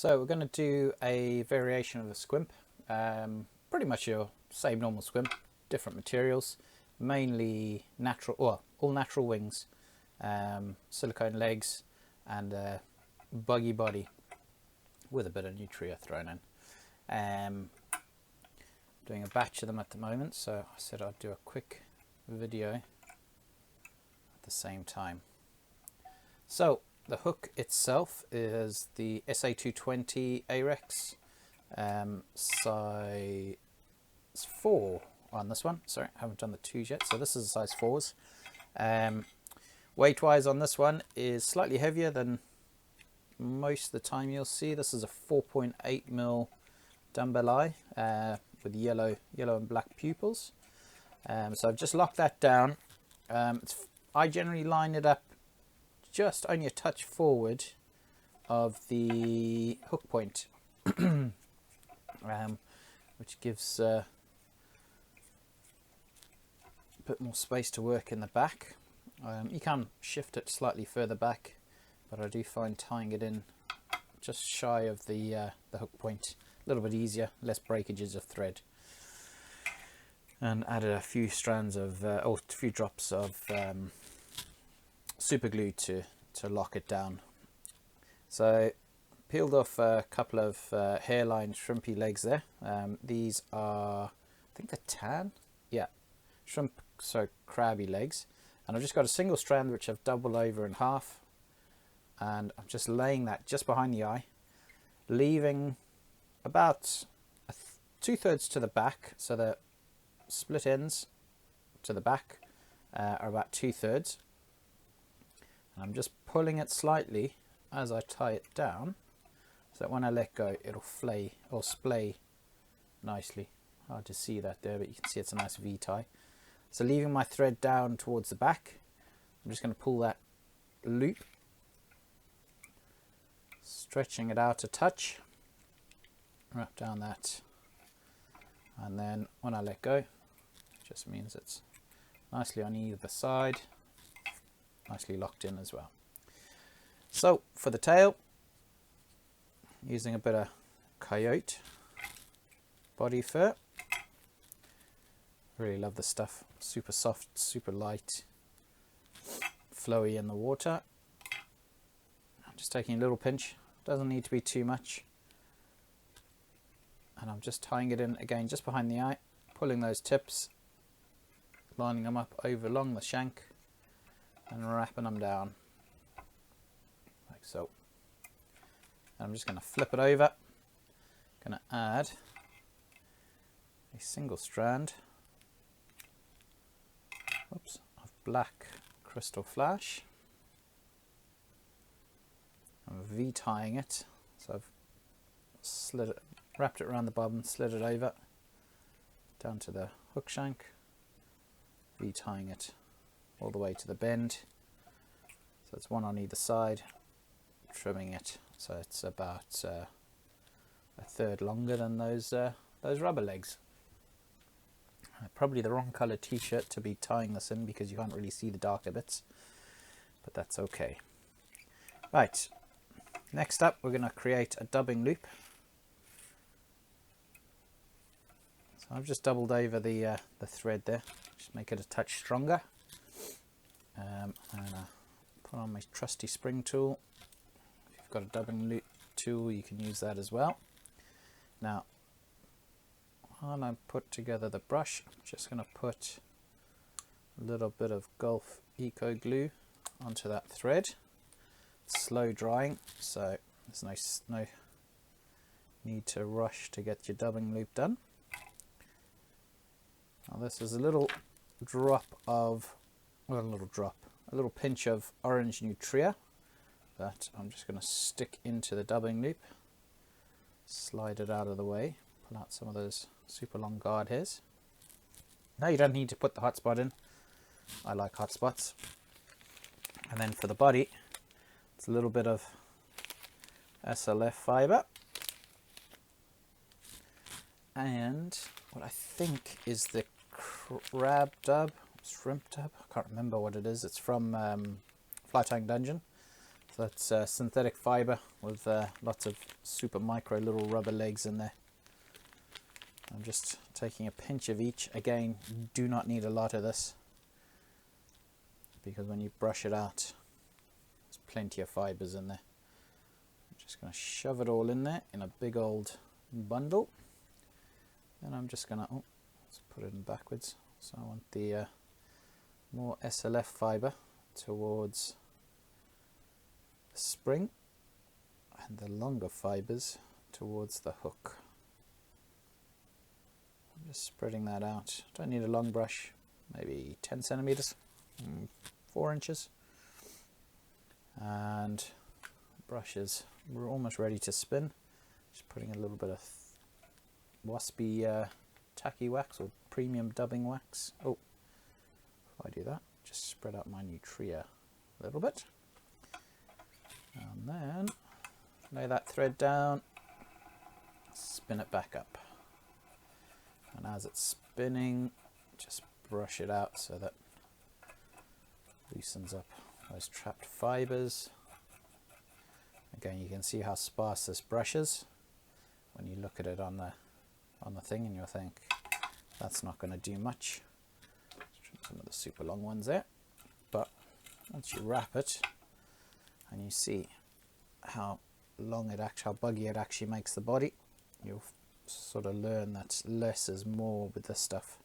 So we're going to do a variation of the Squimp, pretty much your same normal Squimp, different materials, mainly natural, well, all natural wings, silicone legs and a buggy body with a bit of nutria thrown in. Doing a batch of them at the moment, so I said I'd do a quick video at the same time. So the hook itself is the SA220 ahrex, size 4 on this one. Sorry, I haven't done the 2s yet, so this is a size 4s. Weight wise on this one is slightly heavier than most of the time you'll see. This is a 4.8mm dumbell eye with yellow and black pupils. So I've just locked that down. I generally line it up just only a touch forward of the hook point, which gives a bit more space to work in the back. You can shift it slightly further back, but I do find tying it in just shy of the hook point a little bit easier, less breakages of thread. And added a few strands of, or a few drops of super glue to lock it down. So peeled off a couple of hairline shrimpy legs there. These are, I think they're tan, yeah, shrimp, so crabby legs. And I've just got a single strand which I've doubled over in half, and I'm just laying that just behind the eye, leaving about 2/3 to the back, so the split ends to the back are about 2/3. And I'm just pulling it slightly as I tie it down, so that when I let go it'll flay or splay nicely. Hard to see that there, but you can see it's a nice V tie. So leaving my thread down towards the back, I'm just going to pull that loop, stretching it out a touch, wrap down that, and then when I let go, it just means it's nicely on either side, nicely locked in as well. So for the tail, using a bit of Coyote body fur. Really love this stuff, super soft, super light, flowy in the water. I'm just taking a little pinch, doesn't need to be too much. And I'm just tying it in again just behind the eye, pulling those tips, lining them up over along the shank and wrapping them down like so. And I'm just going to flip it over, going to add a single strand of black crystal flash. I'm V-tying it, so I've slid it, wrapped it around the bobbin, slid it over down to the hook shank, V-tying it all the way to the bend. So it's one on either side, trimming it so it's about a third longer than those rubber legs. Probably the wrong colour t-shirt to be tying this in because you can't really see the darker bits, but that's okay. Right, next up we're going to create a dubbing loop. So I've just doubled over the thread there, just make it a touch stronger. I'm going to put on my trusty spring tool. If you've got a dubbing loop tool, you can use that as well. Now, when I put together the brush, I'm just going to put a little bit of Gulf Eco Glue onto that thread. It's slow drying, so there's no need to rush to get your dubbing loop done. Now this is a little drop of, well, a little pinch of orange nutria that I'm just going to stick into the dubbing loop, slide it out of the way, pull out some of those super long guard hairs. Now you don't need to put the hot spot in. I like hot spots. And then for the body, it's a little bit of SLF fiber and what I think is the crab dub, shrimp dub, I can't remember what it is. It's from Fly Tank Dungeon. So that's synthetic fiber with lots of super micro little rubber legs in there. I'm just taking a pinch of each. Again, do not need a lot of this, because when you brush it out, there's plenty of fibers in there. I'm just going to shove it all in there in a big old bundle. And I'm just going to, let's put it in backwards. So I want the more SLF fiber towards the spring and the longer fibers towards the hook. I'm just spreading that out. Don't need a long brush, maybe 10 centimeters, 4 inches. And brushes, we're almost ready to spin. Just putting a little bit of waspy tacky wax or premium dubbing wax. Oh, if I do that, just spread out my nutria a little bit. And then lay that thread down, spin it back up. And as it's spinning, just brush it out so that loosens up those trapped fibers. Again, you can see how sparse this brush is when you look at it on the thing, and you'll think that's not going to do much. Some of the super long ones there, but once you wrap it and you see how long how buggy it actually makes the body, you'll sort of learn that less is more with this stuff.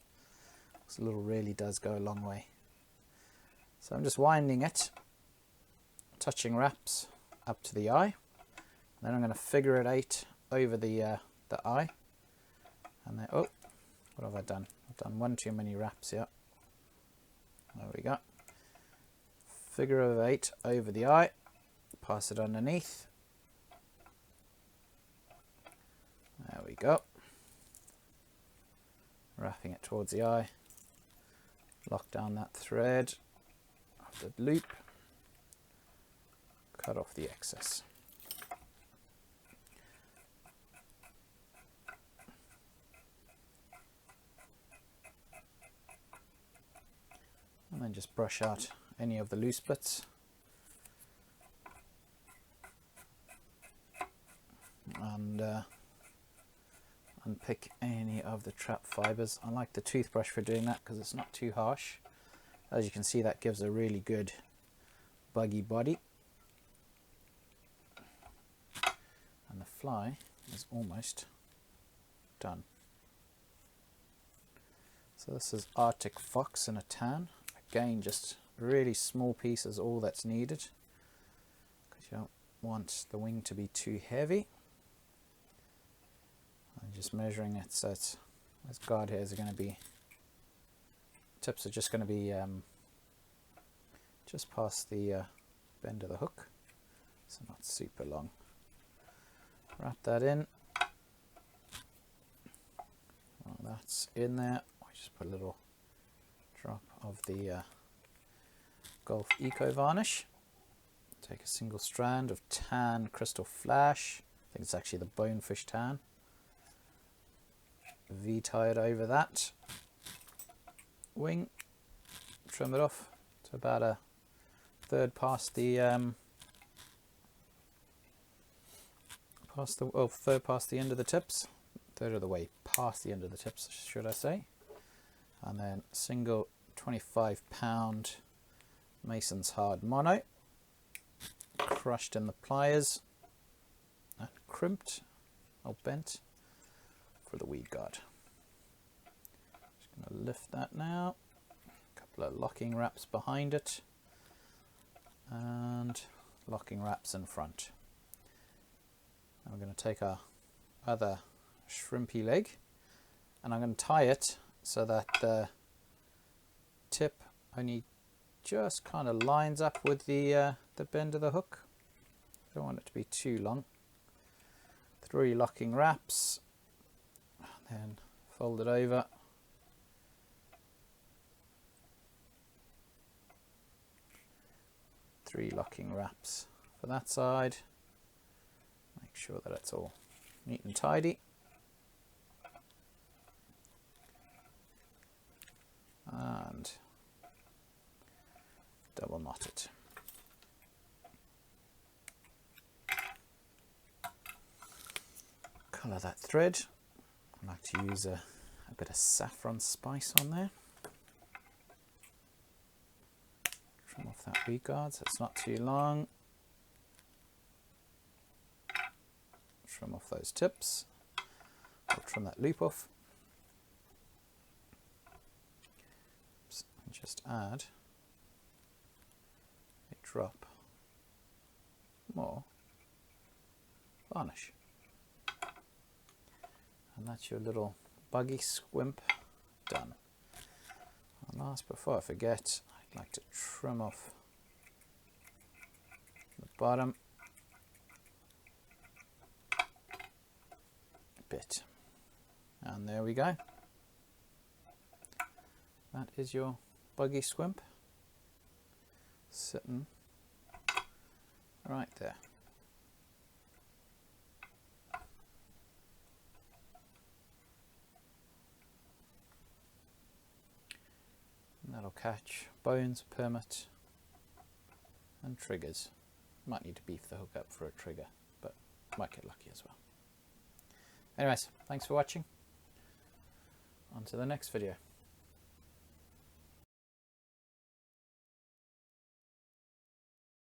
This little really does go a long way. So I'm just winding it, touching wraps up to the eye. Then I'm going to figure it 8 over the eye. And then, oh, what have I done? I've done one too many wraps here. There we go. Figure of 8 over the eye. Pass it underneath. There we go. Wrapping it towards the eye. Lock down that thread of the loop. Cut off the excess. And then just brush out any of the loose bits. And unpick any of the trap fibers. I like the toothbrush for doing that because it's not too harsh. As you can see, that gives a really good buggy body. And the fly is almost done. So this is Arctic Fox in a tan. Again, just really small pieces, all that's needed, because you don't want the wing to be too heavy. I'm just measuring it so it's, those guard hairs are going to be, tips are just going to be just past the bend of the hook, so not super long. Wrap that in. Well, that's in there. I just put a little drop of the Golf Eco Varnish. Take a single strand of tan Crystal Flash. I think it's actually the Bonefish tan. V-tie it over that wing. Trim it off to about a third past the third past the end of the tips. Third of the way past the end of the tips, should I say. And then single 25-pound Mason's Hard Mono, crushed in the pliers and crimped or bent for the weed guard. Just going to lift that now. A couple of locking wraps behind it and locking wraps in front. Now we're going to take our other shrimpy leg and I'm going to tie it so that the tip only just kind of lines up with the bend of the hook. Don't want it to be too long. 3 locking wraps, then fold it over. Three locking wraps for that side. Make sure that it's all neat and tidy. And double knot it. colour that thread. I like to use a bit of saffron spice on there. Trim off that weed guard so it's not too long. Trim off those tips. I'll trim that loop off. Oops, and just add a drop more varnish. And that's your little buggy squimp done. And last, before I forget, I'd like to trim off the bottom bit. And there we go. That is your buggy squimp sitting right there. And that'll catch bones, permit and triggers. Might need to beef the hook up for a trigger, but might get lucky as well. Anyways, thanks for watching. On to the next video.